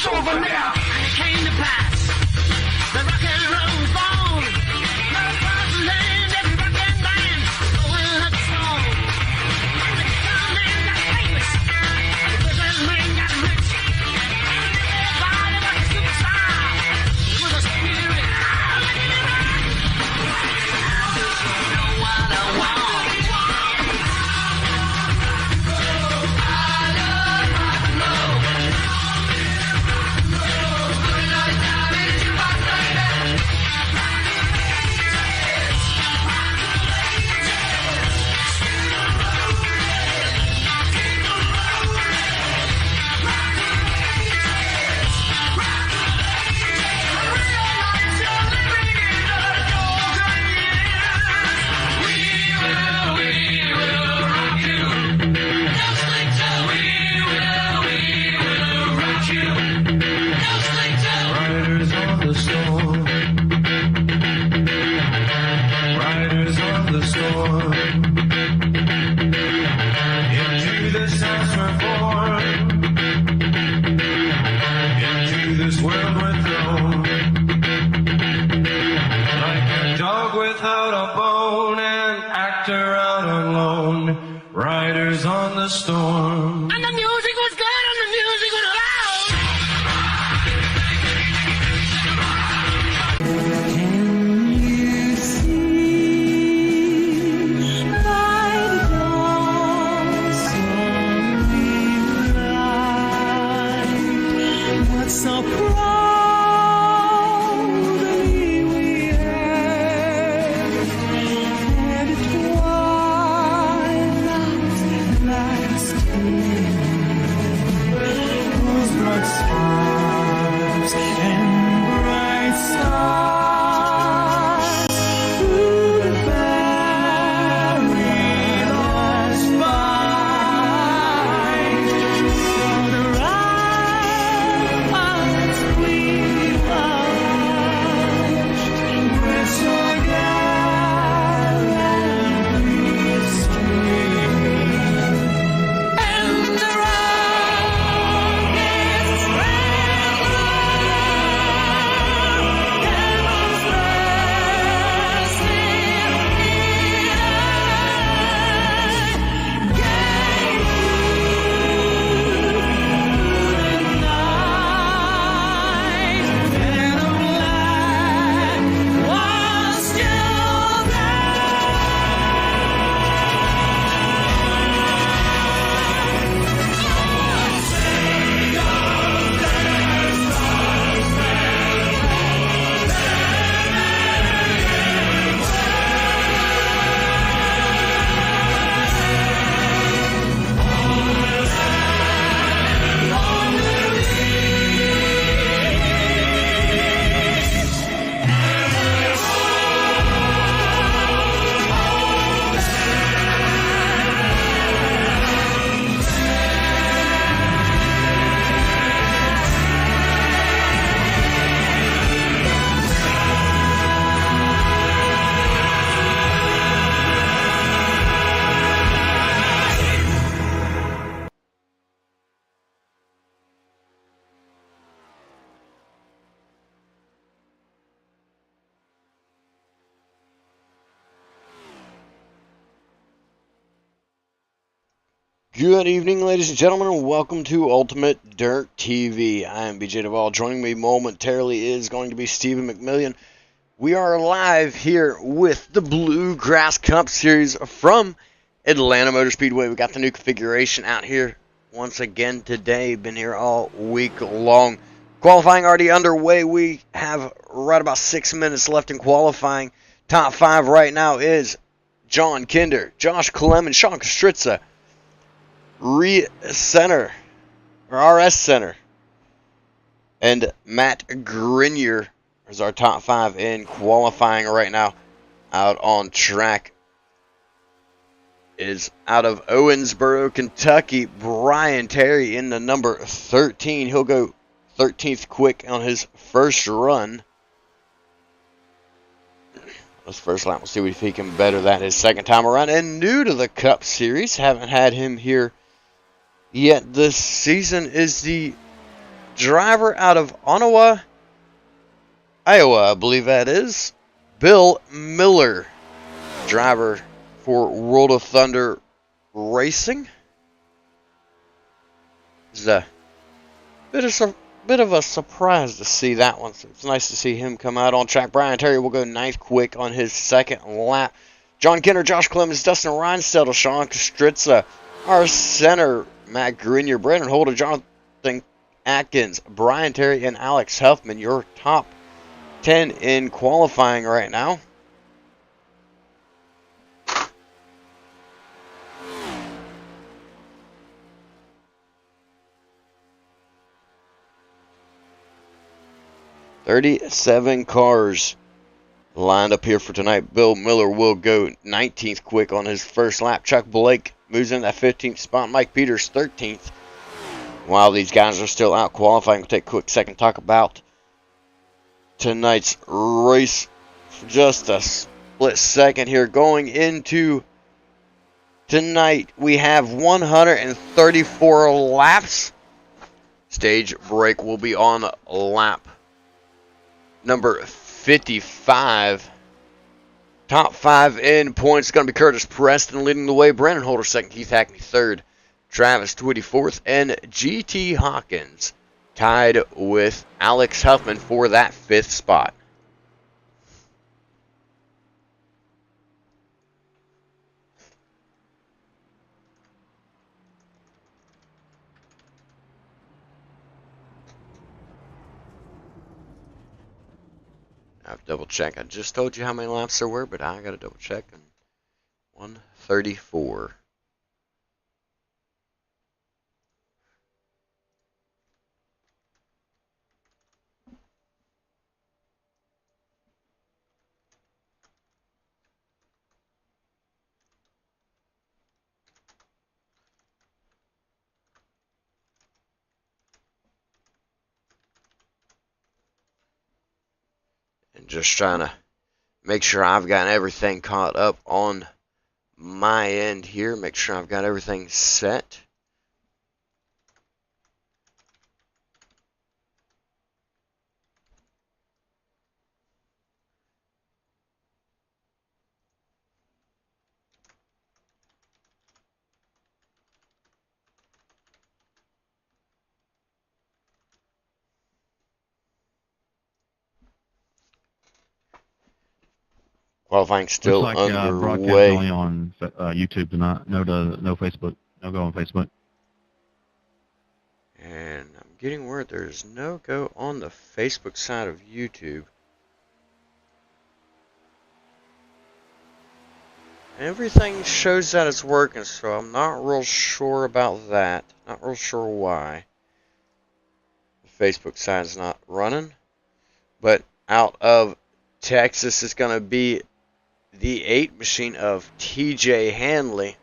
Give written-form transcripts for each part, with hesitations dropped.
Over now. It came to pass. The rock and roll was born. Love across the land, every rock and band going up the song. The guitar man got famous. The business man got rich. Everybody was a superstar. With a spirit. I just know what I want. Riders on the storm. And the music was good and the music was loud. Can you see by the dawn's sunny light what so proudly we had, and it was whose blood sparks and bright stars through the perilous fight for the ramparts we watched were so gallantly streaming. And the rockets cannons bursting in gay night, and a black was still Good evening, ladies and gentlemen, and welcome to Ultimate Dirt TV. I am BJ Duvall. Joining me momentarily is going to be Stephen McMillian. We are live here with the Bluegrass Cup Series from Atlanta Motor Speedway. We got the new configuration out here once again today. Been here all week long. Qualifying already underway. We have right about 6 minutes left in qualifying. Top 5 right now is John Kinder, Josh Clem, and Sean Kostritza. RS Center, and Matt Grenier is our top 5 in qualifying right now. Out on track is out of Owensboro, Kentucky, Brian Terry in the number 13. He'll go 13th quick on his first run. This first lap, we'll see if he can better that his second time around. And new to the Cup Series, haven't had him here yet this season, is the driver out of Ottawa, Iowa, I believe that is, Bill Miller, driver for World of Thunder Racing. It's a bit of a surprise to see that one. So it's nice to see him come out on track. Brian Terry will go ninth quick on his second lap. John Kenner, Josh Clemens, Dustin Reinsettle, Sean Kostritza, our center, Matt Grenier, Brandon Holder, Jonathan Atkins, Brian Terry, and Alex Huffman, your top 10 in qualifying right now. "37 cars lined up here for tonight." Bill Miller will go 19th quick on his first lap. Chuck Blake moves in that 15th spot. Mike Peters 13th. While these guys are still out qualifying, we'll take a quick second to talk about tonight's race for just a split second here. Going into tonight, we have 134 laps. Stage break will be on lap number 55. Top 5 in points going to be Curtis Preston leading the way. Brandon Holder second. Keith Hackney third. Travis Twitty fourth. And G.T. Hawkins tied with Alex Huffman for that 5th spot. I have to double check. I just told you how many laps there were, but I got to double check. 134. And just trying to make sure I've got everything caught up on my end here. Make sure I've got everything set. Qualifying still Looks like broadcast underway. only on YouTube tonight. No Facebook. No go on Facebook. And I'm getting word there's no go on the Facebook side of YouTube. Everything shows that it's working, so I'm not real sure about that. Not real sure why the Facebook side's not running. But out of Texas is going to be the 8 machine of TJ Hanley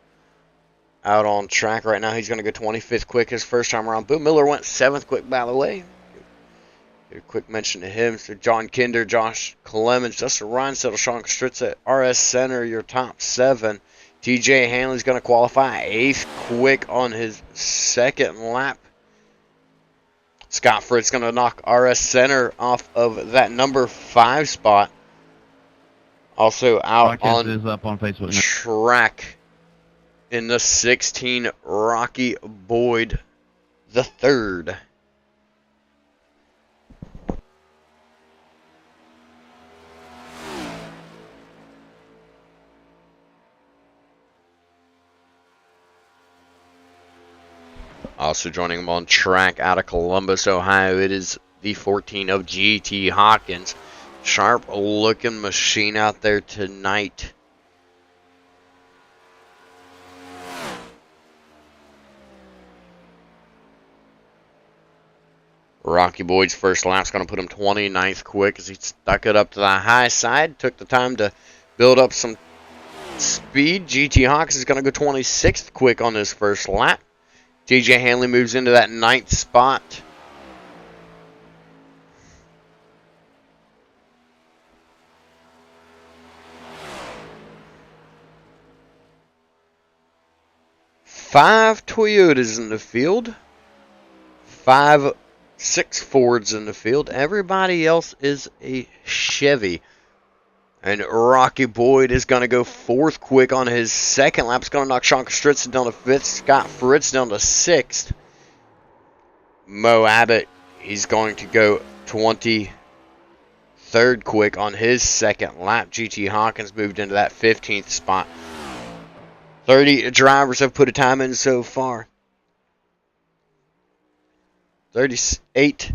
out on track right now. He's going to go 25th quick his first time around. Bill Miller went 7th quick, by the way. Get a quick mention to him. So John Kinder, Josh Clemens, Justin Reinsettle, Sean Kostritza, RS Center, your top 7. TJ Hanley's going to qualify 8th quick on his second lap. Scott Fritz going to knock RS Center off of that number 5 spot. Also out Broadcast on is up on Facebook now. track in the 16, Rocky Boyd the third. Also joining him on track out of Columbus, Ohio, it is the 14 of G.T. Hawkins. Sharp looking machine out there tonight. Rocky Boyd's first lap's going to put him 29th quick as he stuck it up to the high side. Took the time to build up some speed. G.T. Hawkins is going to go 26th quick on his first lap. TJ Hanley moves into that 9th spot. 5 Toyotas in the field. 6 Fords in the field. Everybody else is a Chevy. And Rocky Boyd is going to go 4th quick on his second lap. It's going to knock Sean Kostritza down to 5th. Scott Fritz down to 6th. Mo Abbott, he's going to go 23rd quick on his second lap. GT Hawkins moved into that 15th spot. 30 drivers have put a time in so far. 38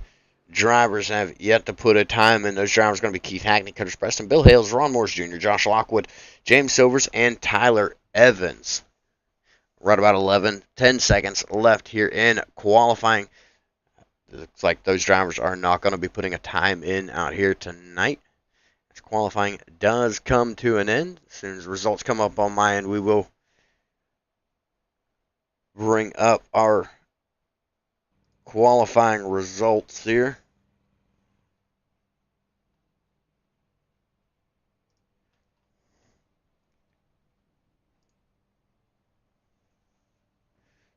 drivers have yet to put a time in. Those drivers are going to be Keith Hackney, Curtis Preston, Bill Hales, Ron Morris Jr., Josh Lockwood, James Silvers, and Tyler Evans. Right about 10 seconds left here in qualifying. Looks like those drivers are not going to be putting a time in out here tonight. As qualifying does come to an end. As soon as the results come up on my end, we will bring up our qualifying results here.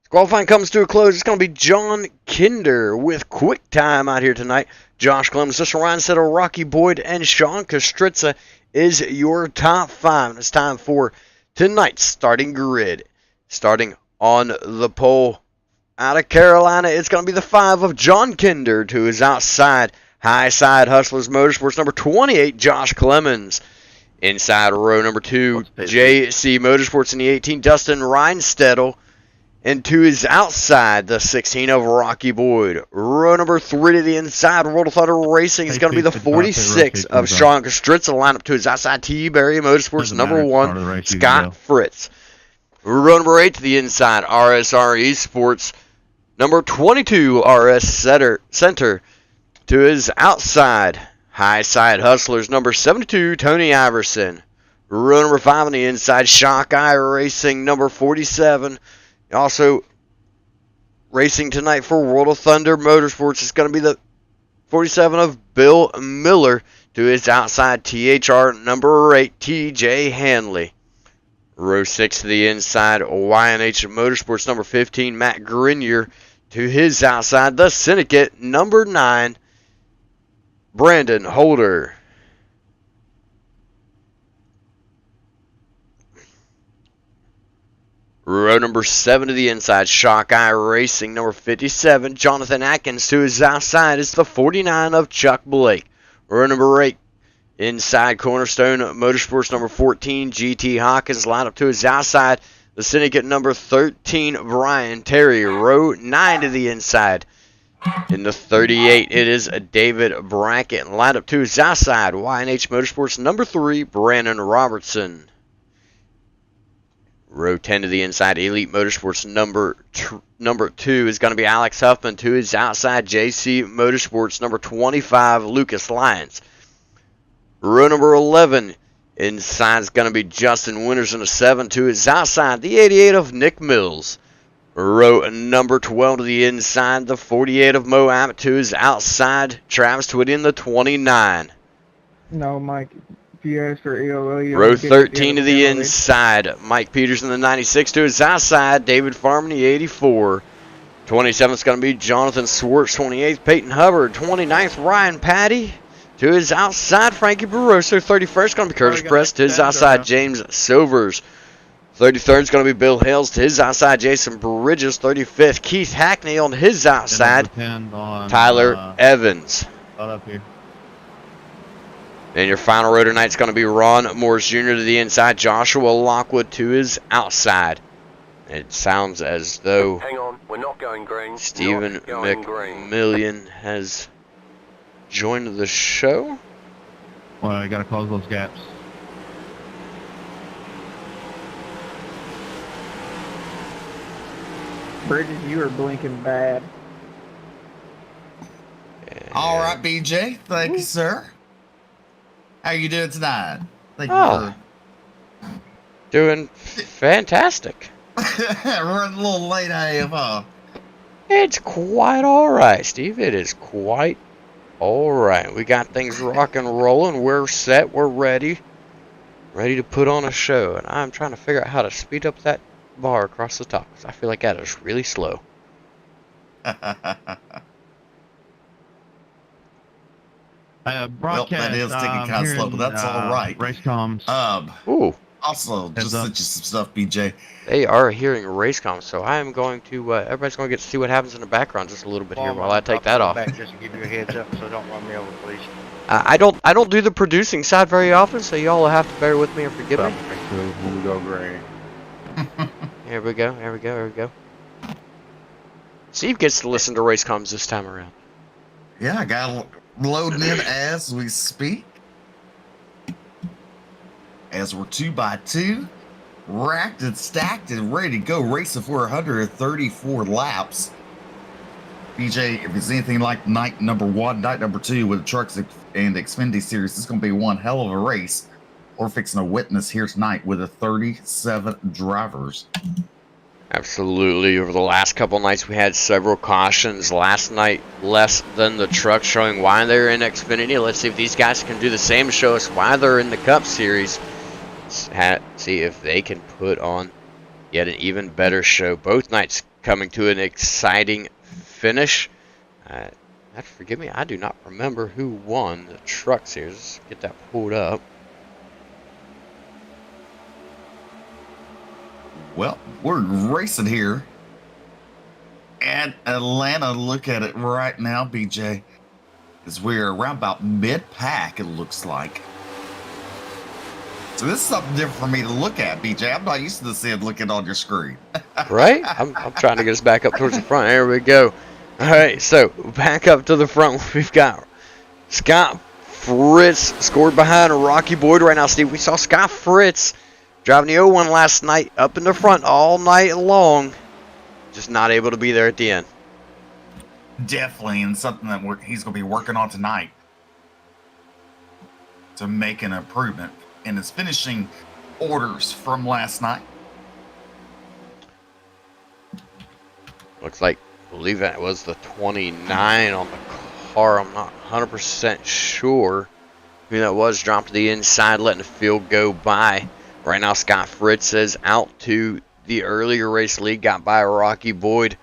Qualifying comes to a close. It's going to be John Kinder with quick time out here tonight. Josh Clemens, Justin Ryan, Rocky Boyd, and Sean Kostritza is your top 5. And it's time for tonight's starting grid. Starting on the pole out of Carolina, it's going to be the 5 of John Kinder to his outside. High side Hustlers Motorsports, number 28, Josh Clemens. Inside row number 2, JC Motorsports in the 18, Dustin Reinstedel. And to his outside, the 16 of Rocky Boyd. Row number 3 to the inside, World of Thunder Racing is going to be the 46 of Sean Kostritza. Lineup to his outside, T. Berry Motorsports, number 1, Scott Fritz. Row number 8 to the inside, RSR Esports, number 22, RS Center. To his outside, High Side Hustlers, number 72, Tony Iverson. Row number 5 on the inside, Shock Eye Racing, number 47. Also, racing tonight for World of Thunder Motorsports is going to be the 47 of Bill Miller. To his outside, THR number 8, TJ Hanley. Row 6 to the inside, YNH Motorsports number 15, Matt Grenier. To his outside, the Syndicate number 9, Brandon Holder. Row number 7 to the inside, Shock Eye Racing, number 57, Jonathan Atkins. To his outside is the 49 of Chuck Blake. Row number 8, inside Cornerstone Motorsports, number 14, GT Hawkins. Lineup to his outside, the Syndicate number 13, Brian Terry. Row 9 to the inside. In the 38, it is David Brackett. Lineup to his outside, YNH Motorsports, number 3, Brandon Robertson. Row 10 to the inside, Elite Motorsports number 2 is going to be Alex Huffman. To his outside, JC Motorsports number 25, Lucas Lyons. Row number 11, inside is going to be Justin Winters in the 7. To his outside, the 88 of Nick Mills. Row number 12 to the inside, the 48 of Mo Abbott. To his outside, Travis Twitty in the 29. No, Mike. If you ask for EOL, Row 13 to the inside, Mike Peters in the 96. To his outside, David Farman, the 84. 27th is going to be Jonathan Swartz. 28th, Peyton Hubbard. 29th, Ryan Patty. To his outside, Frankie Barroso. 31st is going to be Curtis Press. To his outside, James Silvers. 33rd is going to be Bill Hales. To his outside, Jason Bridges. 35th, Keith Hackney. On his outside, Tyler Evans. Up here. And your final row tonight is going to be Ron Morris Jr. to the inside, Joshua Lockwood to his outside. It sounds as though Hang on, we're not going green. Stephen Not going green. McMillian has joined the show. Well, I gotta close those gaps. Bridges, you are blinking bad. All right, BJ. Thank you, sir. How you doing tonight? Thank Oh. you Doing fantastic. for running a little late, I am, huh? It's quite alright, Steve. It is quite alright. We got things rock and rolling. We're set. We're ready. Ready to put on a show. And I'm trying to figure out how to speed up that bar across the top. I feel like that is really slow. Broadcast. that is taking kind of slow, but that's all right. Race comms. Ooh, Also, Heads just up. sent you some stuff, BJ. they are hearing race comms, so I am going to, everybody's going to get to see what happens in the background just a little bit here while I take that off. Back just to give you a heads up, so don't run me over, please. I don't do the producing side very often, so y'all will have to bear with me and forgive me. When we go green. Here we go, here we go, here we go. Steve gets to listen to race comms this time around. Yeah, I got loading in as we speak. As we're 2x2, racked and stacked and ready to go racing for 134 laps. BJ, if it's anything like night number 1, night number 2 with the Trucks and Xfinity Series, it's going to be one hell of a race. We're fixing to witness here tonight with the 37 drivers. Absolutely. Over the last couple nights, we had several cautions. Last night, less than the truck, showing why they're in Xfinity. Let's see if these guys can do the same. Show us why they're in the Cup Series. See if they can put on yet an even better show. Both nights coming to an exciting finish. Forgive me, I do not remember who won the Truck Series. Let's get that pulled up. Well, we're racing here at Atlanta. Look at it right now, BJ, as we're around about mid-pack, it looks like. So this is something different for me to look at, BJ. I'm not used to this looking on your screen. Right? I'm trying to get us back up towards the front. There we go. All right, so back up to the front. We've got Scott Fritz scored behind Rocky Boyd right now, Steve. We saw Scott Fritz driving the 01 last night up in the front all night long. Just not able to be there at the end. Definitely, and something that he's going to be working on tonight to make an improvement in his finishing orders from last night. Looks like, I believe that was the 29 on the car. I'm not 100% sure who that was. Dropped to the inside, letting the field go by. Right now, Scott Fritz is out to the earlier race lead. Got by Rocky Boyd.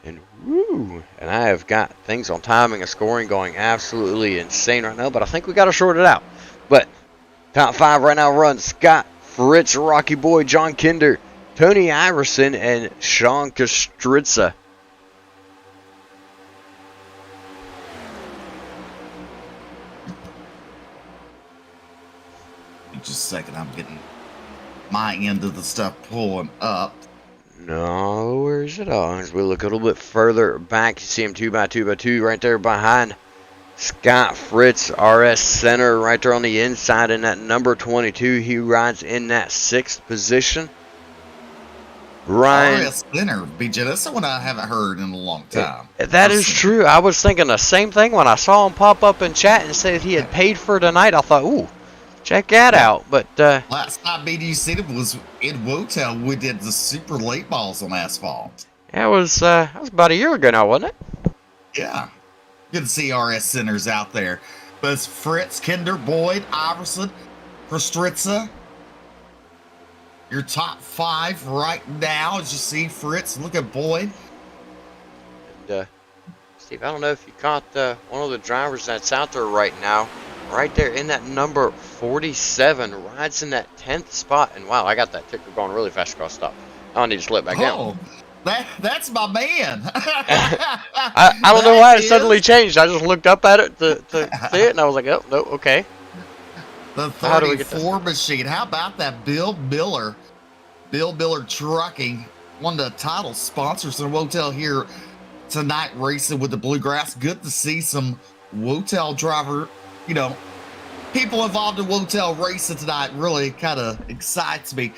And woo! And I have got things on timing and scoring going absolutely insane right now. But I think we got to sort it out. But top 5 right now run Scott Fritz, Rocky Boyd, John Kinder, Tony Iverson, and Sean Kostritza. Just a second, I'm getting my end of the stuff pulling up. No worries at all. As we look a little bit further back, you see him 2x2 right there behind Scott Fritz, RS Center, right there on the inside in that number 22. He rides in that 6th position. Ryan. RS Center, BJ, that's someone I haven't heard in a long time. That is true. I was thinking the same thing when I saw him pop up in chat and said he had paid for tonight. I thought, ooh, check that out. But last time BD seen him was in Wotel. We did the super late balls on asphalt. that was about a year ago now, wasn't it? Yeah. Good to see RS Centers out there. But it's Fritz, Kinder, Boyd, Iverson, Kostritza. Your top 5 right now, as you see Fritz. Look at Boyd. And, Steve, I don't know if you caught one of the drivers that's out there right now. Right there in that number 47, rides in that 10th spot. And wow, I got that ticker going really fast across the top. I don't need to slip back down. That's my man. I don't know why it suddenly changed. I just looked up at it to see it, and I was like, oh, no, okay. The How do we get 34 machine. How about that Bill Miller? Bill Miller Trucking, one of the title sponsors in Wotel here tonight, racing with the Bluegrass. Good to see some Wotel driver, people involved in Wotel racing tonight. Really kind of excites me.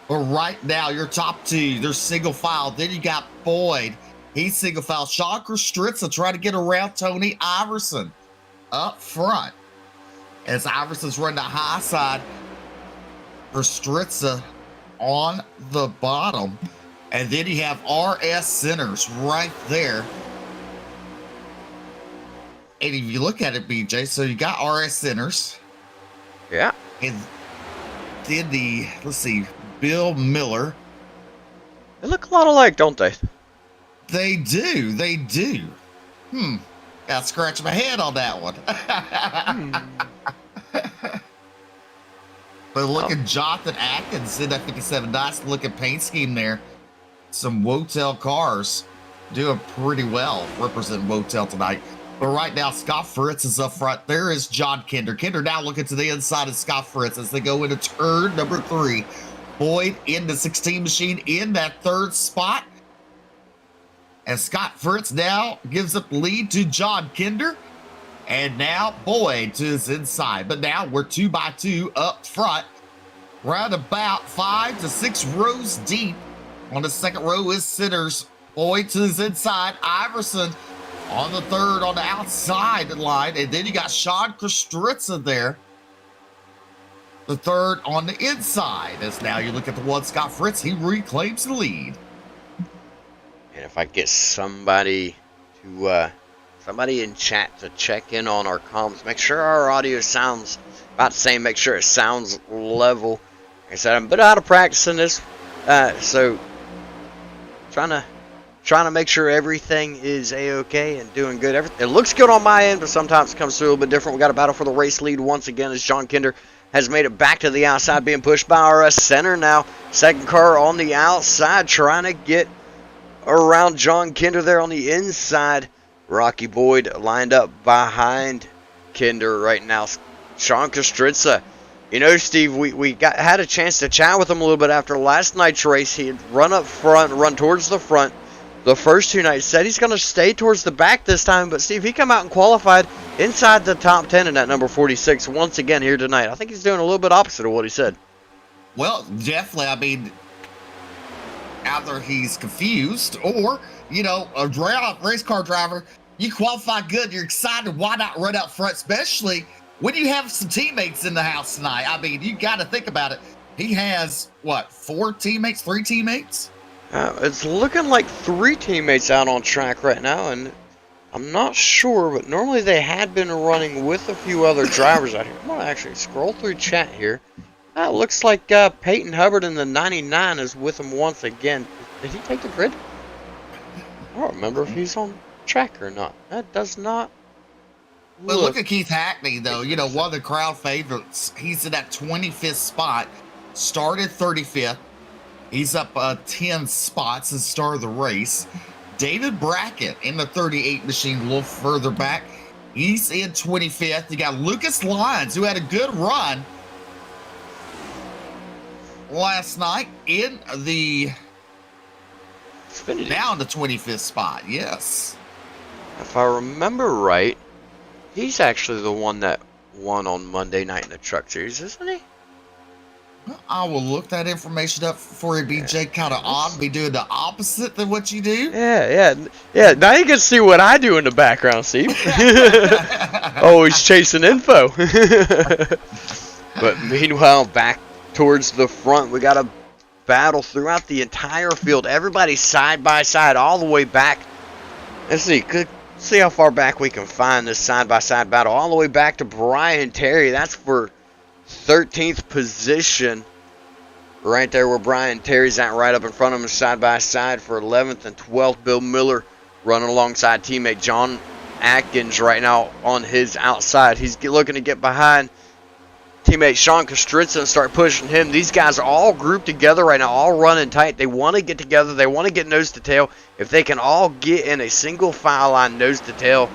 But right now, your top 2, they're single file. Then you got Boyd. He's single file. Sean Kostritza trying to get around Tony Iverson up front. As Iverson's running the high side, Kostritza on the bottom. And then you have RS Centers right there. And if you look at it, BJ, so you got RS Centers. Yeah. And then let's see, Bill Miller. They look a lot alike, don't they? They do. They do. Got to scratch my head on that one. But look at Jonathan Atkins in that 57. Nice looking paint scheme there. Some Wotel cars doing pretty well representing Wotel tonight. But right now, Scott Fritz is up front. There is John Kinder. Kinder now looking to the inside of Scott Fritz as they go into turn number 3. Boyd in the 16 machine in that 3rd spot. And Scott Fritz now gives up the lead to John Kinder. And now Boyd to his inside. But now we're 2 by 2 up front. Round about 5 to 6 rows deep. On the 2nd row is Sitters. Boyd to his inside. Iverson on the 3rd on the outside line. And then you got Sean Kostritza there. The 3rd on the inside. As now you look at the one Scott Fritz. He reclaims the lead. And if I get somebody to somebody in chat to check in on our comms, make sure our audio sounds about the same. Make sure it sounds level. Like I said, I'm a bit out of practice in this, so trying to make sure everything is a-okay and doing good. It looks good on my end, but sometimes it comes through a little bit different. We got a battle for the race lead once again as John Kinder has made it back to the outside, being pushed by our center now. 2nd car on the outside, trying to get around John Kinder there on the inside. Rocky Boyd lined up behind Kinder right now. Sean Kostritza. You know, Steve, we had a chance to chat with him a little bit after last night's race. He had run up front, run towards the front the first 2 nights. Said he's going to stay towards the back this time. But, Steve, he come out and qualified inside the top 10 in that number 46 once again here tonight. I think he's doing a little bit opposite of what he said. Well, definitely. I mean, either he's confused or, you know, a race car driver, you qualify good, you're excited, why not run out front, especially when you have some teammates in the house tonight? I mean, you got to think about it. He has, what, 4 teammates, 3 teammates? It's looking like 3 teammates out on track right now, and I'm not sure, but normally they had been running with a few other drivers out here. I'm going to actually scroll through chat here. It looks like Peyton Hubbard in the 99 is with him once again. Did he take the grid? I don't remember if he's on track or not. That does not Look at Keith Hackney, though. You know, one of the crowd favorites. He's in that 25th spot. Started 35th. He's up 10 spots and started the race. David Brackett in the 38 machine a little further back. He's in 25th. You got Lucas Lyons, who had a good run last night in the down the 25th spot. Yes. If I remember right, he's actually the one that won on Monday night in the Truck Series, isn't he? I will look that information up for you, BJ. Kind of odd to be doing the opposite than what you do. Yeah. Now you can see what I do in the background, Steve. Always chasing info. But meanwhile, back towards the front, we got a battle throughout the entire field. Everybody side by side, all the way back. Let's see how far back we can find this side-by-side battle. All the way back to Brian Terry. That's for 13th position. Right there where Brian Terry's at, right up in front of him, side-by-side for 11th and 12th. Bill Miller running alongside teammate John Atkins right now on his outside. He's looking to get behind teammate Sean Kostritza and start pushing him. These guys are all grouped together right now, all running tight. They want to get together. They want to get nose to tail. If they can all get in a single file line nose to tail,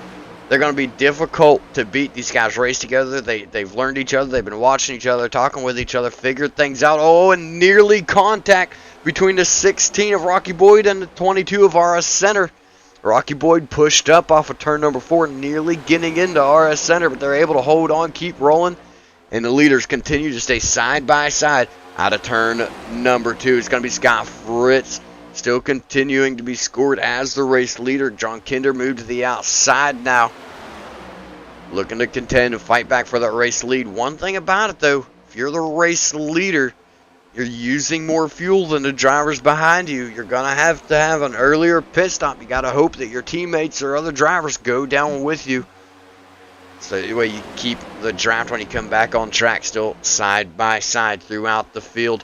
they're going to be difficult to beat. These guys race together. They've learned each other. They've been watching each other, talking with each other, figured things out. Oh, and nearly contact between the 16 of Rocky Boyd and the 22 of RS Center. Rocky Boyd pushed up off of turn number 4, nearly getting into RS Center, but they're able to hold on, keep rolling. And the leaders continue to stay side by side out of turn number 2. It's going to be Scott Fritz still continuing to be scored as the race leader. John Kinder moved to the outside now, looking to contend and fight back for that race lead. One thing about it, though, if you're the race leader, you're using more fuel than the drivers behind you. You're going to have an earlier pit stop. You got to hope that your teammates or other drivers go down with you. So that way you keep the draft when you come back on track still side by side throughout the field.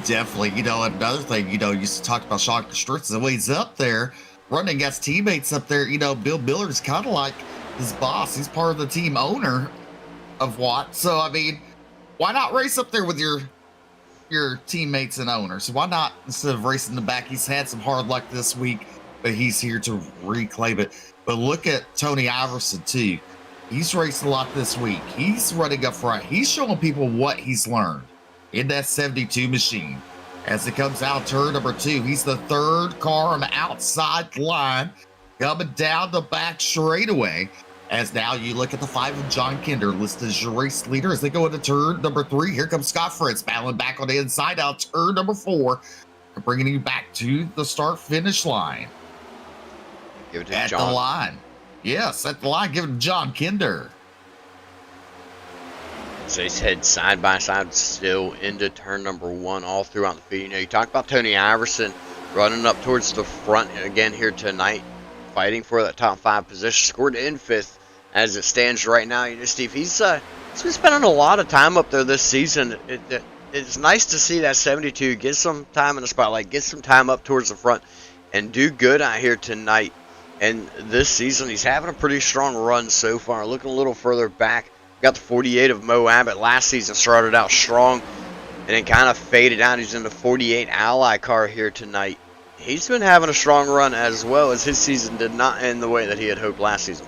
Definitely. Another thing, you talked about Sean Stritz, when he's up there running against teammates up there, Bill Miller's kind of like his boss. He's part of the team owner of Watt. So, I mean, why not race up there with your teammates and owners? Why not, instead of racing the back? He's had some hard luck this week, but he's here to reclaim it. But look at Tony Iverson, too. He's raced a lot this week. He's running up front. He's showing people what he's learned in that 72 machine. As it comes out turn number 2, he's the third car on the outside line, coming down the back straightaway. As now you look at the 5 of John Kinder listed as your race leader as they go into turn number 3. Here comes Scott Fritz battling back on the inside out turn number 4, bringing you back to the start-finish line. Give it to at John. the line. Yes, at the line, give it to John Kinder. So he's head side by side still into turn number 1 all throughout the field. You talk about Tony Iverson running up towards the front again here tonight, fighting for that top 5 position. Scored in 5th as it stands right now. Steve, he's been spending a lot of time up there this season. It's nice to see that 72 get some time in the spotlight, get some time up towards the front, and do good out here tonight. And this season, he's having a pretty strong run so far. Looking a little further back, got the 48 of Mo Abbott last season, started out strong, and then kind of faded out. He's in the 48 Ally car here tonight. He's been having a strong run as well, as his season did not end the way that he had hoped last season.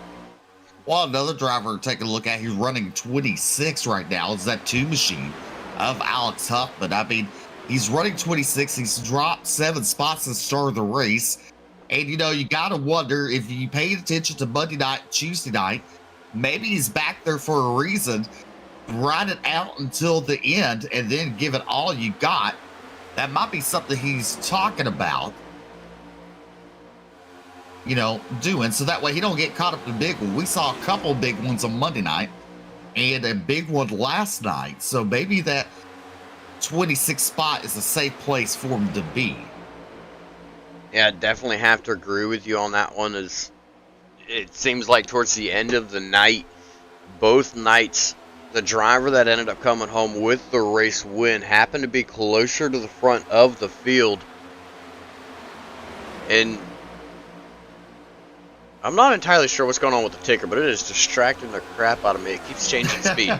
Well, another driver to take a look at, he's running 26 right now, is that 2 machine of Alex Huffman. I mean, he's running 26. He's dropped 7 spots at the start of the race. And, you got to wonder if you paid attention to Monday night, Tuesday night, maybe he's back there for a reason. Ride it out until the end and then give it all you got. That might be something he's talking about, doing. So that way he don't get caught up in a big one. We saw a couple big ones on Monday night and a big one last night. So maybe that 26 spot is a safe place for him to be. Yeah, definitely have to agree with you on that one. As it seems like towards the end of the night, both nights, the driver that ended up coming home with the race win happened to be closer to the front of the field. And I'm not entirely sure what's going on with the ticker, but it is distracting the crap out of me. It keeps changing speed.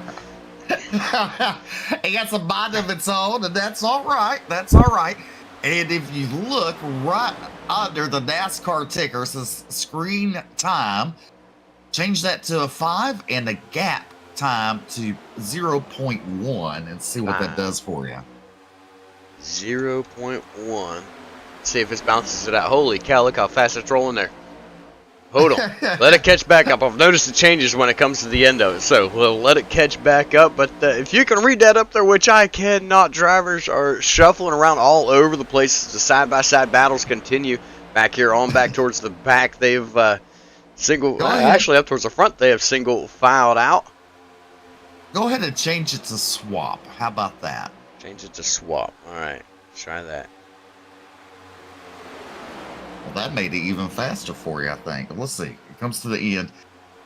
It got some mind of its own, and that's all right. That's all right. And if you look right under the NASCAR ticker, it says screen time. Change that to a 5 and a gap time to 0.1 and see what that does for you. 0.1. See if it bounces it out. Holy cow, look how fast it's rolling there. Hold on. Let it catch back up. I've noticed the changes when it comes to the end of it. So we'll let it catch back up. But if you can read that up there, which I cannot, drivers are shuffling around all over the place. The side-by-side battles continue back here on back towards the back. They've actually up towards the front, they have single filed out. Go ahead and change it to swap. How about that? Change it to swap. All right. Try that. Well, that made it even faster for you, I think. Let's see. It comes to the end.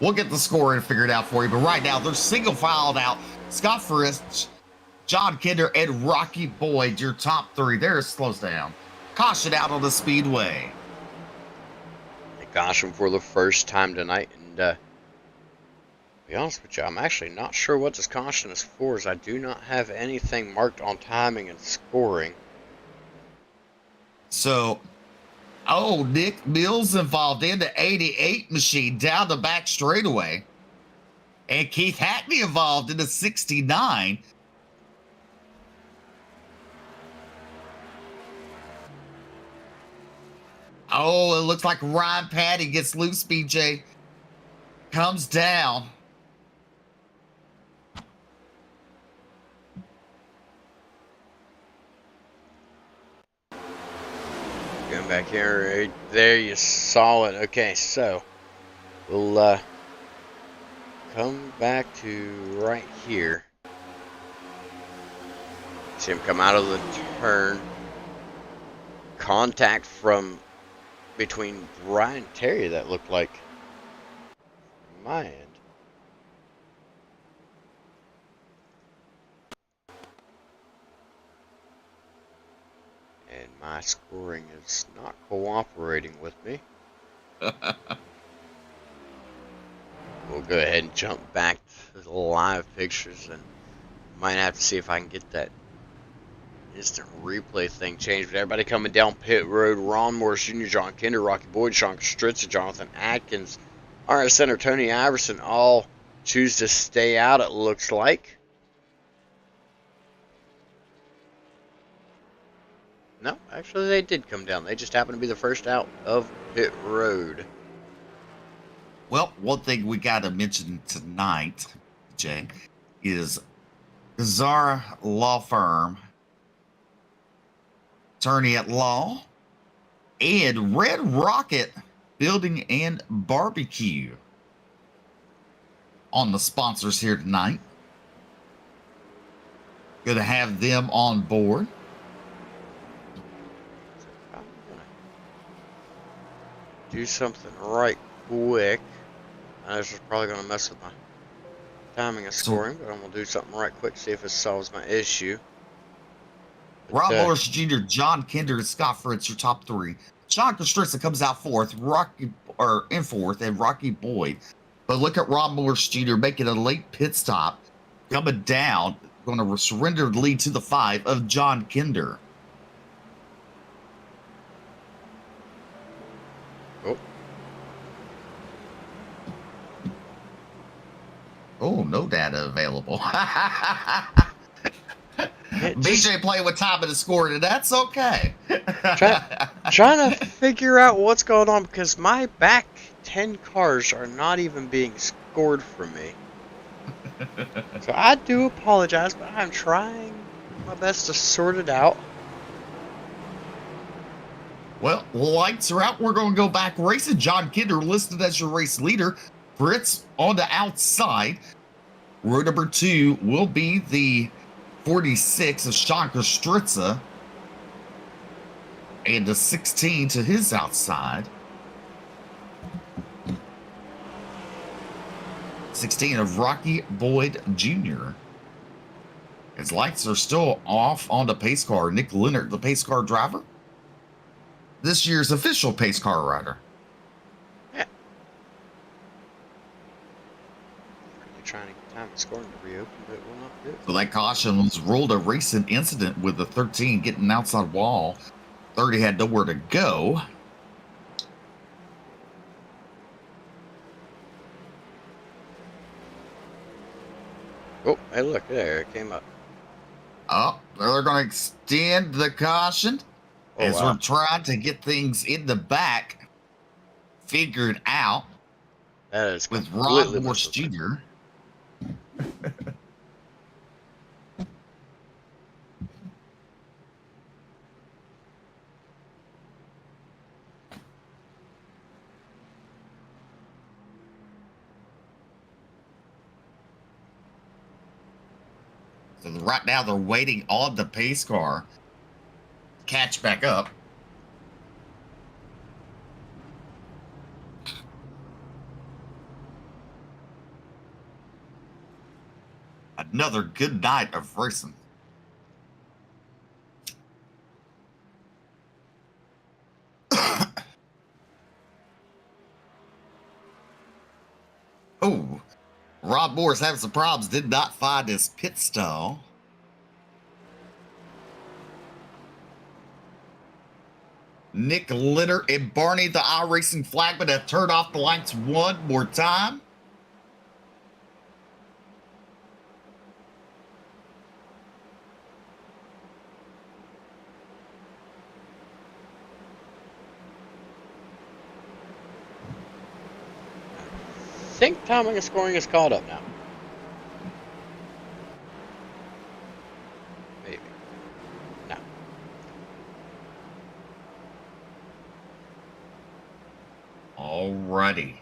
We'll get the score and figure it out for you. But right now, they're single filed out. Scott Fritz, John Kinder, and Rocky Boyd, your top 3. There it slows down. Caution out on the speedway. They caution for the first time tonight. And to be honest with you, I'm actually not sure what this caution is for, as I do not have anything marked on timing and scoring. So, Nick Mills involved in the 88 machine down the back straightaway. And Keith Hackney involved in the 69. Oh, it looks like Ryan Patty gets loose, BJ. Comes down. Going back here, right there, you saw it. Okay, so we'll come back to right here. See him come out of the turn. Contact from between Ryan and Terry, that looked like my end. And my scoring is not cooperating with me. We'll go ahead and jump back to the live pictures and might have to see if I can get that instant replay thing changed. But everybody coming down pit road: Ron Morris Jr., John Kinder, Rocky Boyd, Sean Stritzer, Jonathan Atkins, RS Center, Tony Iverson, all choose to stay out, it looks like. No, actually they did come down. They just happened to be the first out of pit road. Well, one thing we got to mention tonight, Jay, is Zara Law Firm, attorney at law, and Red Rocket Building and Barbecue on the sponsors here tonight. Good to have them on board. I'm gonna do something right quick. I know this is probably gonna mess with my timing and scoring, but I'm gonna do something right quick, see if it solves my issue. Rob Morris Jr., John Kinder, and Scott Fritz, your top three. Sean Stritzer comes out fourth, in fourth, and Rocky Boyd. But look at Rob Morris Jr. making a late pit stop, coming down, going to surrender the lead to the 5 of John Kinder. Oh, no data available. BJ playing with time of the score, and that's okay. Trying to figure out what's going on because my back 10 cars are not even being scored for me. So I do apologize, but I'm trying my best to sort it out. Well, lights are out. We're going to go back racing. John Kinder listed as your race leader. Fritz on the outside. Row number 2 will be the 46 of Sean Stritzer. And the 16 to his outside. 16 of Rocky Boyd Jr. His lights are still off on the pace car. Nick Leonard, the pace car driver. This year's official pace car rider. Yeah. Really trying to get time and scoring to reopen, but it will not do it. So that caution was ruled a racing incident with the 13 getting outside wall. 30 had nowhere to go. Oh, hey, look, there it came up. Oh, they're going to extend the caution as wow. we're trying to get things in the back figured out That is with completely Rod Morse messed up. Jr. So right now they're waiting on the pace car to catch back up. Another good night of racing. Oh, Rob Morris having some problems, did not find his pit stall. Nick Litter and Barney, the iRacing flagman, have turned off the lights one more time. I think timing and scoring is caught up now. Maybe. No. Alrighty.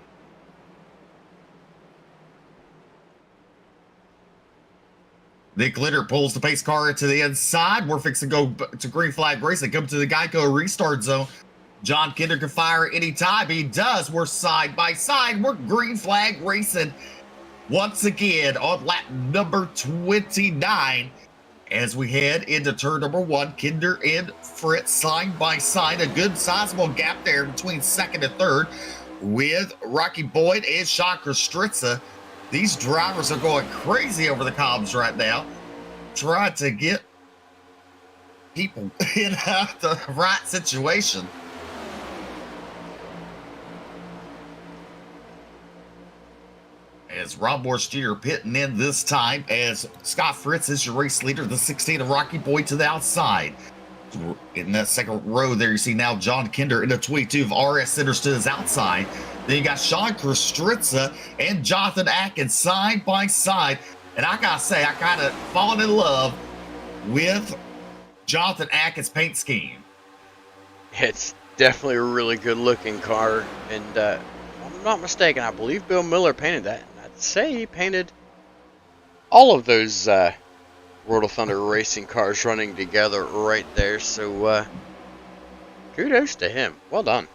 Nick Litter pulls the pace car to the inside. We're fixing to go to green flag racing. Come to the Geico restart zone. John Kinder can fire anytime. He does. We're side by side. We're green flag racing once again on lap number 29. As we head into turn number 1, Kinder and Fritz side by side. A good sizable gap there between second and third with Rocky Boyd and Shocker Stritza. These drivers are going crazy over the combs right now, trying to get people in the right situation. As Rob Morse Jr. pitting in this time as Scott Fritz is your race leader, the 16 of Rocky Boyd to the outside. In that second row there, you see now John Kinder in the 22 of RS Centers to his outside. Then you got Sean Kostritza and Jonathan Atkins side by side. And I gotta say, I kind of fallen in love with Jonathan Atkins' paint scheme. It's definitely a really good looking car, and if I'm not mistaken, I believe Bill Miller painted that. And I'd say he painted all of those World of Thunder racing cars running together right there, so kudos to him. Well done.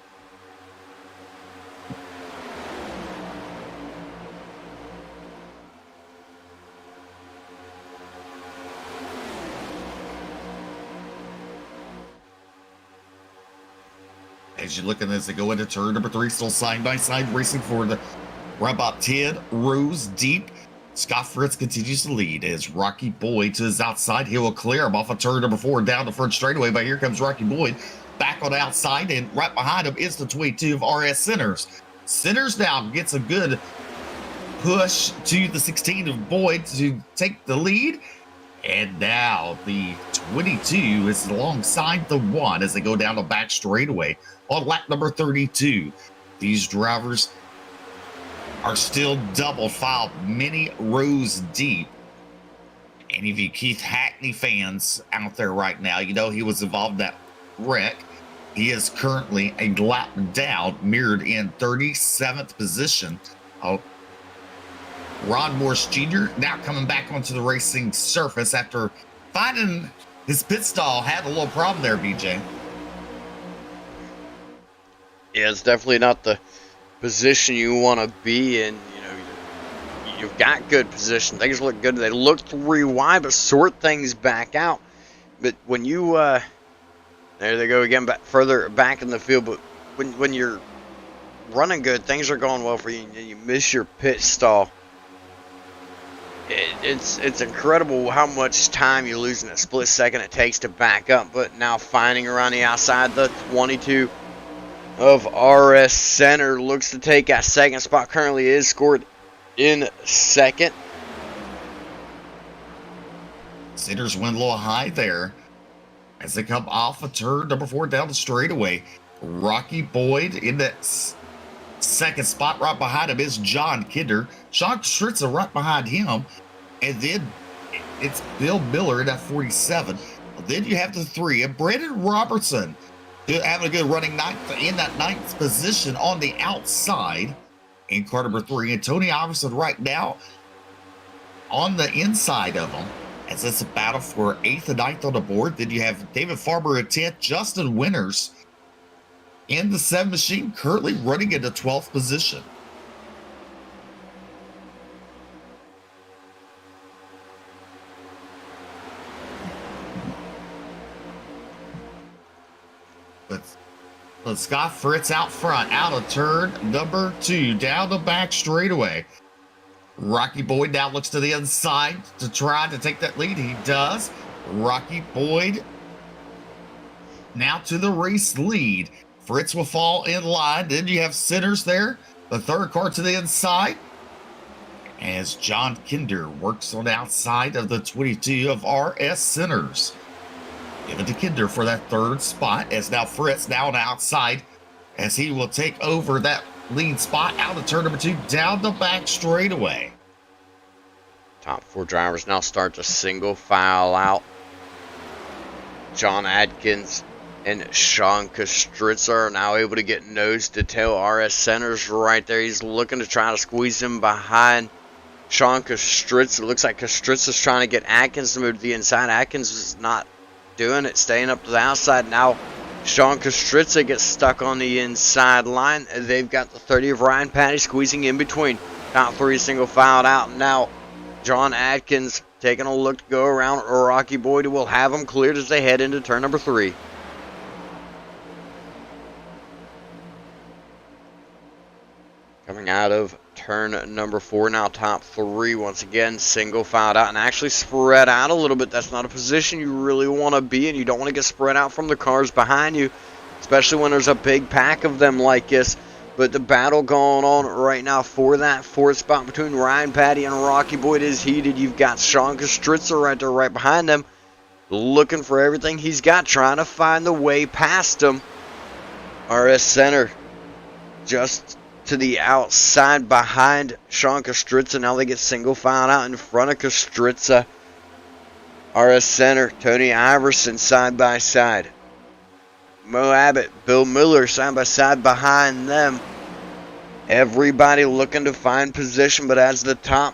As you're looking as they go into turn number 3, still side by side racing for the right about 10 rows deep. Scott Fritz continues to lead as Rocky Boyd to his outside. He will clear him off of turn number 4 down the front straightaway, but here comes Rocky Boyd back on the outside, and right behind him is the 22 of RS Centers. Centers now gets a good push to the 16 of Boyd to take the lead. And now the 22 is alongside the 1 as they go down the back straightaway on lap number 32. These drivers are still double filed many rows deep. Any of you Keith Hackney fans out there right now, you know he was involved in that wreck. He is currently a lap down, mirrored in 37th position. Ron Morse Jr. now coming back onto the racing surface after finding his pit stall had a little problem there, BJ. Yeah, it's definitely not the position you want to be in. You know, you've got good position. Things look good. They look 3 wide, but sort things back out. But when you, there they go again, back further back in the field. But when you're running good, things are going well for you, and you miss your pit stall. It's incredible how much time you lose in a split second it takes to back up. But now finding around the outside, the 22 of RS Center looks to take that second spot. Currently is scored in second. Centers went a little high there as they come off of turn number 4 down the straightaway. Rocky Boyd in that second spot. Right behind him is John Kinder. Sean Stritza right behind him. And then it's Bill Miller in that 47. Then you have the 3 of Brandon Robertson having a good running in that 9th position on the outside in car number 3. And Tony Iverson right now on the inside of him as it's a battle for 8th and 9th on the board. Then you have David Farber at 10th, Justin Winters in the 7 machine currently running in the 12th position. But Scott Fritz out front, out of turn number 2, down the back straightaway. Rocky Boyd now looks to the inside to try to take that lead. He does. Rocky Boyd now to the race lead. Fritz will fall in line. Then you have Centers there. The 3rd car to the inside. As John Kinder works on the outside of the 22 of RS Centers. Give it to Kinder for that 3rd spot as now Fritz now on the outside as he will take over that lead spot out of turn number 2 down the back straightaway. Top 4 drivers now start to single file out. John Adkins and Sean Kostritza are now able to get nose to tail. RS Centers right there. He's looking to try to squeeze him behind Sean Kostritza. It looks like Kostritza's trying to get Atkins to move to the inside. Atkins is not doing it, staying up to the outside. Now Sean Kostritza gets stuck on the inside line. They've got the 30 of Ryan Patty squeezing in between. Top 3 single filed out. Now John Adkins taking a look to go around Rocky Boyd, who will have them cleared as they head into turn number 3. Coming out of turn number 4, now top 3 once again, single filed out and actually spread out a little bit. That's not a position you really want to be in. You don't want to get spread out from the cars behind you, especially when there's a big pack of them like this. But the battle going on right now for that 4th spot between Ryan Patty and Rocky Boyd is heated. You've got Sean Kostritza right there, right behind them, looking for everything he's got, trying to find the way past him. RS Center just to the outside behind Sean Kostritza. Now they get single filed out in front of Kostritza. RS Center, Tony Iverson side by side. Mo Abbott, Bill Miller side by side behind them. Everybody looking to find position, but as the top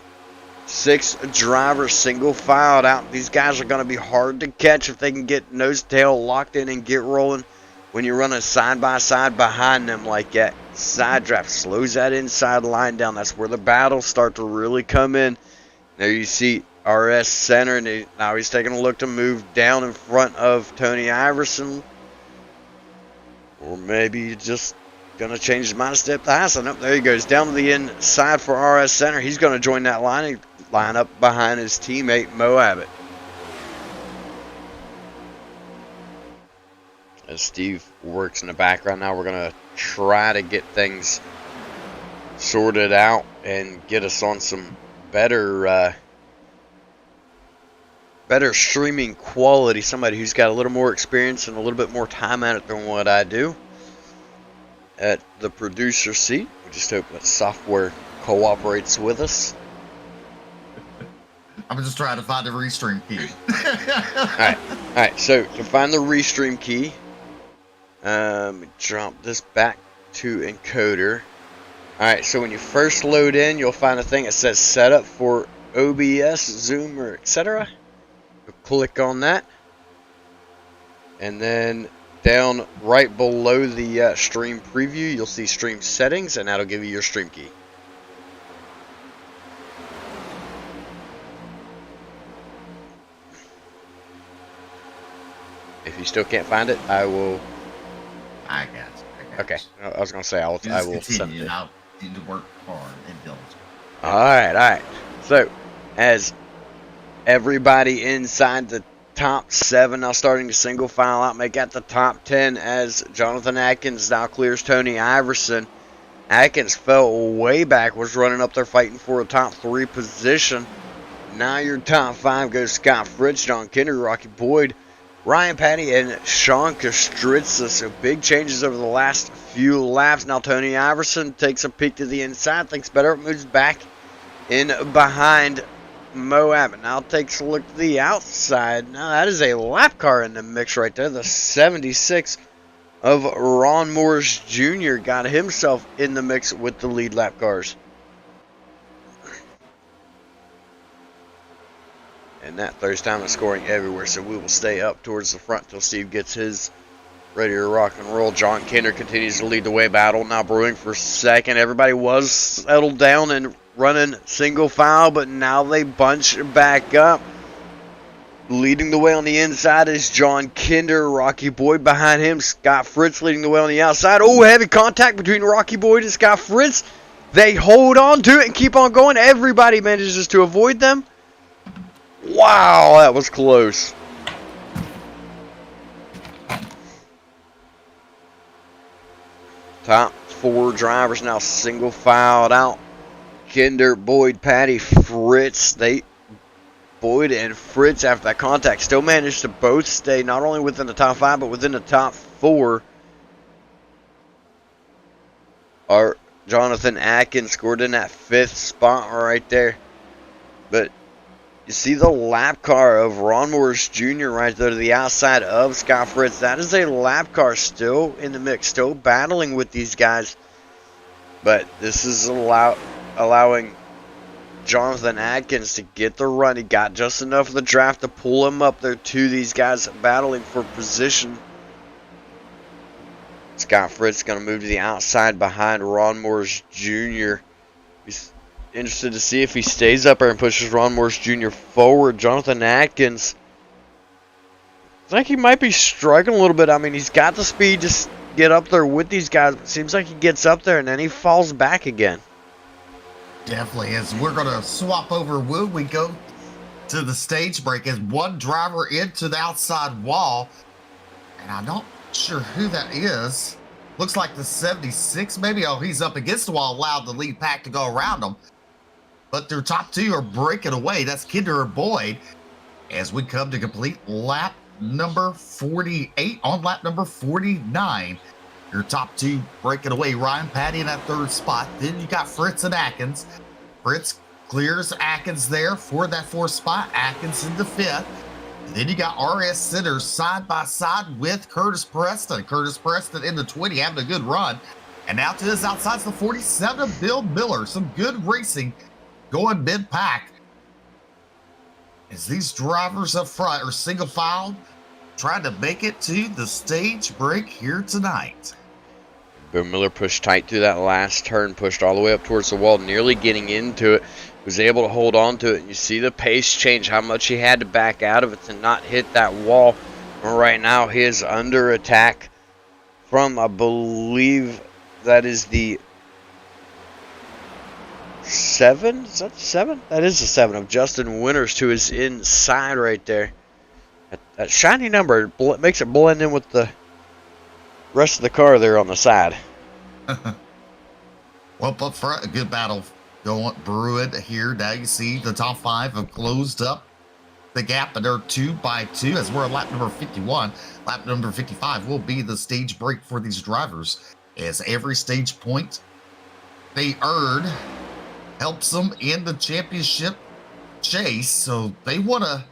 6 drivers single filed out, these guys are going to be hard to catch if they can get nose to tail locked in and get rolling. When you're running side by side behind them like that, side draft slows that inside line down. That's where the battles start to really come in. There you see RS Center, and now he's taking a look to move down in front of Tony Iverson. Or maybe he's just going to change his mind and step to Hassan. Up there he goes, down to the inside for RS Center. He's going to join that line up behind his teammate Mo Abbott. As Steve works in the background now, we're going to try to get things sorted out and get us on some better streaming quality. Somebody who's got a little more experience and a little bit more time at it than what I do at the producer seat. We just hope that software cooperates with us. I'm just trying to find the restream key. Alright, so to find the restream key, drop this back to encoder. Alright, so when you first load in, you'll find a thing that says setup for OBS, Zoom, or etc. You'll click on that, and then down right below the stream preview, you'll see stream settings, and that'll give you your stream key. If you still can't find it, I will. I got you. Okay, I was gonna say I will send it. I'll need to work hard and diligent. All right. So, as everybody inside the top 7 now starting to single file out, make out the top 10 as Jonathan Atkins now clears Tony Iverson. Atkins fell way back, was running up there fighting for a top 3 position. Now your top 5 goes Scott Fritz, John Kinder, Rocky Boyd, Ryan Patty, and Sean Kostritza. So big changes over the last few laps. Now Tony Iverson takes a peek to the inside, thinks better, moves back in behind Mo Abbott. Now takes a look to the outside. Now that is a lap car in the mix right there. The 76 of Ron Morris Jr. got himself in the mix with the lead lap cars. And that third time is scoring everywhere, so we will stay up towards the front until Steve gets his ready to rock and roll. John Kinder continues to lead the way. Battle now brewing for second. Everybody was settled down and running single file, but now they bunch back up. Leading the way on the inside is John Kinder. Rocky Boyd behind him. Scott Fritz leading the way on the outside. Oh, heavy contact between Rocky Boyd and Scott Fritz. They hold on to it and keep on going. Everybody manages to avoid them. Wow, that was close. Top 4 drivers now single filed out. Kinder, Boyd, Patty, Fritz. Boyd and Fritz, after that contact, still managed to both stay not only within the top 5, but within the top 4. Our Jonathan Atkins scored in that 5th spot right there. But you see the lap car of Ron Morris Jr. right there to the outside of Scott Fritz. That is a lap car still in the mix, still battling with these guys. But this is allowing Jonathan Atkins to get the run. He got just enough of the draft to pull him up there to these guys battling for position. Scott Fritz going to move to the outside behind Ron Morris Jr. interested to see if he stays up there and pushes Ron Morris Jr. forward. Jonathan Atkins, I think he might be struggling a little bit. I mean, he's got the speed to get up there with these guys. It seems like he gets up there and then he falls back again. Definitely. As we're going to swap over, will we go to the stage break as one driver into the outside wall, and I'm not sure who that is. Looks like the 76 maybe. Oh, he's up against the wall, allowed the lead pack to go around him, but their top two are breaking away. That's Kinder and Boyd as we come to complete lap number 48 on lap number 49. Your top two breaking away. Ryan Patty in that third spot. Then you got Fritz and Atkins. Fritz clears Atkins there for that fourth spot. Atkins in the fifth. And then you got RS Sinners side by side with Curtis Preston. Curtis Preston in the 20, having a good run. And now to his outside's the 47 of Bill Miller. Some good racing going mid-pack. As these drivers up front are single filed, trying to make it to the stage break here tonight. Bill Miller pushed tight through that last turn, pushed all the way up towards the wall, nearly getting into it. Was able to hold on to it. And you see the pace change, how much he had to back out of it to not hit that wall. And right now, he is under attack from, I believe, that is the 7? Is that 7? That is the 7 of Justin Winters to his inside right there. That shiny number makes it blend in with the rest of the car there on the side. Well, up front, a good battle going brewing here. Now you see the top five have closed up the gap, and they're 2 by 2 as we're at lap number 51. Lap number 55 will be the stage break for these drivers, as every stage point they earn helps them in the championship chase. So they want to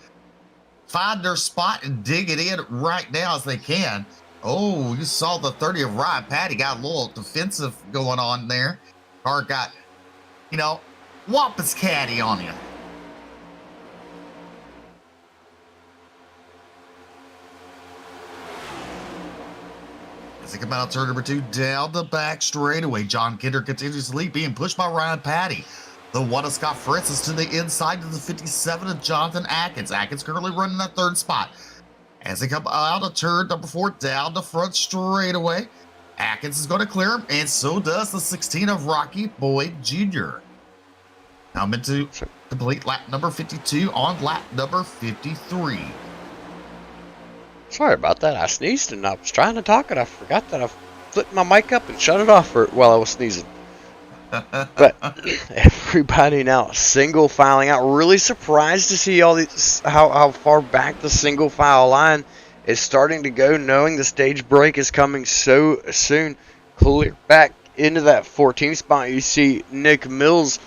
find their spot and dig it in right now as they can. Oh, you saw the 30 of Ryan Patty got a little defensive going on there. Car got, you know, wampus caddy on you. As they come out of turn number 2, down the back straightaway. John Kinder continues to lead, being pushed by Ryan Patty. The one of Scott Fritz is to the inside of the 57 of Jonathan Atkins. Atkins currently running that third spot. As they come out of turn number 4, down the front straightaway, Atkins is going to clear him, and so does the 16 of Rocky Boyd Jr. Now I'm into complete lap number 52 on lap number 53. Sorry about that. I sneezed and I was trying to talk and I forgot that I flipped my mic up and shut it off while I was sneezing. But everybody now single filing out. Really surprised to see all these how far back the single file line is starting to go, knowing the stage break is coming so soon. Clear back into that 14th spot. You see Nick Mills.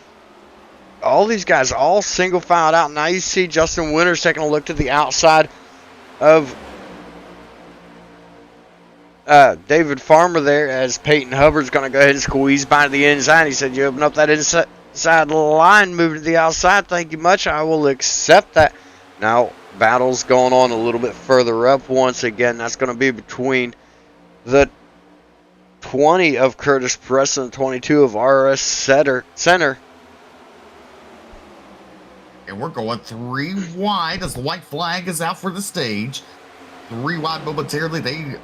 All these guys all single filed out. Now you see Justin Winters taking a look to the outside of David Farmer there, as Peyton Hubbard's going to go ahead and squeeze by the inside. He said, you open up that inside line, move to the outside. Thank you much. I will accept that. Now, battle's going on a little bit further up once again. That's going to be between the 20 of Curtis Preston and 22 of RS Center. And we're going 3 wide as the white flag is out for the stage. 3 wide momentarily. They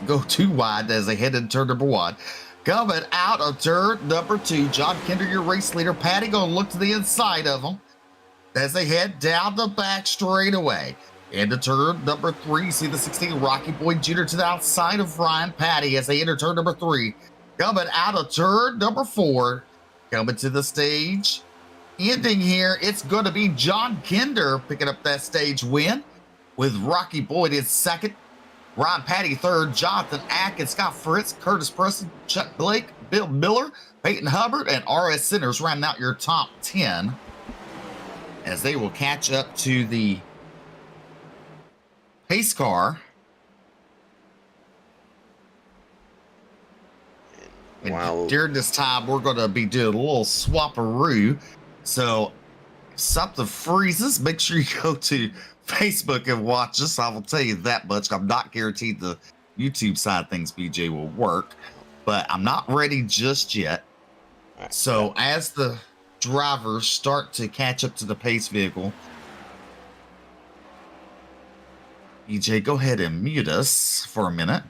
go 2 wide as they head into turn number 1. Coming out of turn number 2, John Kinder, your race leader. Patty going to look to the inside of them as they head down the back straightaway. Into turn number 3, you see the 16 Rocky Boyd Jr. to the outside of Ryan Patty as they enter turn number 3. Coming out of turn number 4, coming to the stage. Ending here, it's going to be John Kinder picking up that stage win, with Rocky Boyd in second, Ryan Patty third, Jonathan Atkins, Scott Fritz, Curtis Preston, Chuck Blake, Bill Miller, Peyton Hubbard, and RS Sinners rounding out your top 10 as they will catch up to the pace car. Wow. And during this time, we're going to be doing a little swap-a-roo. So if something freezes, make sure you go to Facebook and watch us. I will tell you that much. I'm not guaranteed the YouTube side of things, BJ, will work, but I'm not ready just yet. So as the drivers start to catch up to the pace vehicle. EJ, go ahead and mute us for a minute.